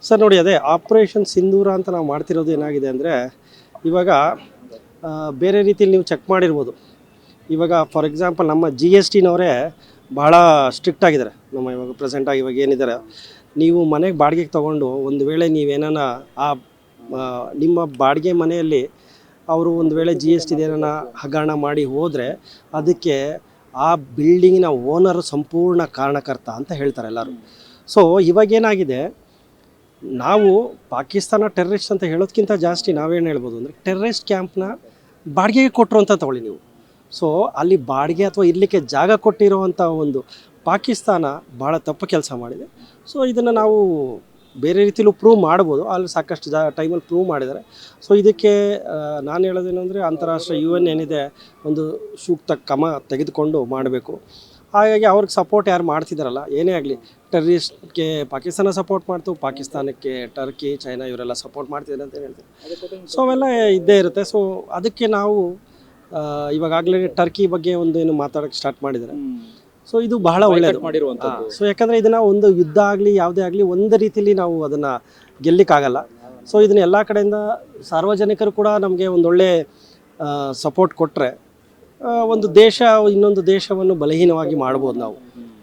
Sir ನೋಡಿ, ಅದೇ operation ಸಿಂಧೂರ ಅಂತ ನಾವು ಮಾಡ್ತಿರೋದು ಏನಾಗಿದೆ ಅಂದರೆ, ಇವಾಗ ಬೇರೆ ರೀತಿಯಲ್ಲಿ ನೀವು ಚೆಕ್ ಮಾಡಿರ್ಬೋದು. ಇವಾಗ ಫಾರ್ ಎಕ್ಸಾಂಪಲ್ ನಮ್ಮ GSTನವರೇ ಭಾಳ ಸ್ಟ್ರಿಕ್ಟ್ ಆಗಿದ್ದಾರೆ. ನಮ್ಮ ಇವಾಗ ಪ್ರೆಸೆಂಟಾಗಿ ಇವಾಗ ಏನಿದ್ದಾರೆ, ನೀವು ಮನೆಗೆ ಬಾಡಿಗೆಗೆ ತೊಗೊಂಡು ಒಂದು ವೇಳೆ ನೀವೇನಾನ ಆ ನಿಮ್ಮ ಬಾಡಿಗೆ ಮನೆಯಲ್ಲಿ ಅವರು ಒಂದು ವೇಳೆ GSTದೇನ ಹಗರಣ ಮಾಡಿ ಹೋದರೆ ಅದಕ್ಕೆ ಆ ಬಿಲ್ಡಿಂಗಿನ ಓನರು ಸಂಪೂರ್ಣ ಕಾರಣಕರ್ತ ಅಂತ ಹೇಳ್ತಾರೆ ಎಲ್ಲರೂ. ಸೊ ಇವಾಗೇನಾಗಿದೆ, ನಾವು ಪಾಕಿಸ್ತಾನ ಟೆರ್ರಿಸ್ಟ್ ಅಂತ ಹೇಳೋದಕ್ಕಿಂತ ಜಾಸ್ತಿ ನಾವೇನು ಹೇಳ್ಬೋದು ಅಂದರೆ, ಟೆರ್ರಿಸ್ಟ್ ಕ್ಯಾಂಪ್ನ ಬಾಡಿಗೆಗೆ ಕೊಟ್ಟರು ಅಂತ ತಗೊಳ್ಳಿ ನೀವು. ಸೊ ಅಲ್ಲಿ ಬಾಡಿಗೆ ಅಥವಾ ಇರಲಿಕ್ಕೆ ಜಾಗ ಕೊಟ್ಟಿರೋವಂಥ ಒಂದು ಪಾಕಿಸ್ತಾನ ಭಾಳ ತಪ್ಪು ಕೆಲಸ ಮಾಡಿದೆ. ಸೊ ಇದನ್ನು ನಾವು ಬೇರೆ ರೀತಿಲೂ ಪ್ರೂವ್ ಮಾಡ್ಬೋದು, ಅಲ್ಲಿ ಸಾಕಷ್ಟು ಟೈಮಲ್ಲಿ ಪ್ರೂವ್ ಮಾಡಿದ್ದಾರೆ. ಸೊ ಇದಕ್ಕೆ ನಾನು ಹೇಳೋದೇನು ಅಂದರೆ, ಅಂತಾರಾಷ್ಟ್ರೀಯ UN ಏನಿದೆ ಒಂದು ಸೂಕ್ತ ಕ್ರಮ ತೆಗೆದುಕೊಂಡು ಮಾಡಬೇಕು. ಹಾಗಾಗಿ ಅವ್ರಿಗೆ ಸಪೋರ್ಟ್ ಯಾರು ಮಾಡ್ತಿದ್ದಾರಲ್ಲ, ಏನೇ ಆಗಲಿ, ಟೆರ್ರಿಸ್ಟ್ಗೆ ಪಾಕಿಸ್ತಾನ ಸಪೋರ್ಟ್ ಮಾಡ್ತು, ಪಾಕಿಸ್ತಾನಕ್ಕೆ ಟರ್ಕಿ, ಚೈನಾ ಇವರೆಲ್ಲ ಸಪೋರ್ಟ್ ಮಾಡ್ತಿದ್ದಾರೆ ಅಂತ ಹೇಳ್ತಾರೆ. ಸೊ ಅವೆಲ್ಲ ಇದ್ದೇ ಇರುತ್ತೆ. ಸೊ ಅದಕ್ಕೆ ನಾವು ಇವಾಗಲೇ ಟರ್ಕಿ ಬಗ್ಗೆ ಒಂದು ಏನು ಮಾತಾಡೋಕ್ಕೆ ಸ್ಟಾರ್ಟ್ ಮಾಡಿದ್ದಾರೆ. ಸೊ ಇದು ಬಹಳ ಒಳ್ಳೆಯದು. ಸೊ ಯಾಕಂದರೆ ಇದನ್ನು ಒಂದು ಯುದ್ಧ ಆಗಲಿ ಯಾವುದೇ ಆಗಲಿ ಒಂದು ರೀತಿಯಲ್ಲಿ ನಾವು ಅದನ್ನು ಗೆಲ್ಲಿಕ್ಕಾಗಲ್ಲ. ಸೊ ಇದನ್ನ ಎಲ್ಲ ಕಡೆಯಿಂದ ಸಾರ್ವಜನಿಕರು ಕೂಡ ನಮಗೆ ಒಂದೊಳ್ಳೆ ಸಪೋರ್ಟ್ ಕೊಟ್ಟರೆ ಒಂದು ದೇಶ ಇನ್ನೊಂದು ದೇಶವನ್ನು ಬಲಹೀನವಾಗಿ ಮಾಡ್ಬೋದು ನಾವು.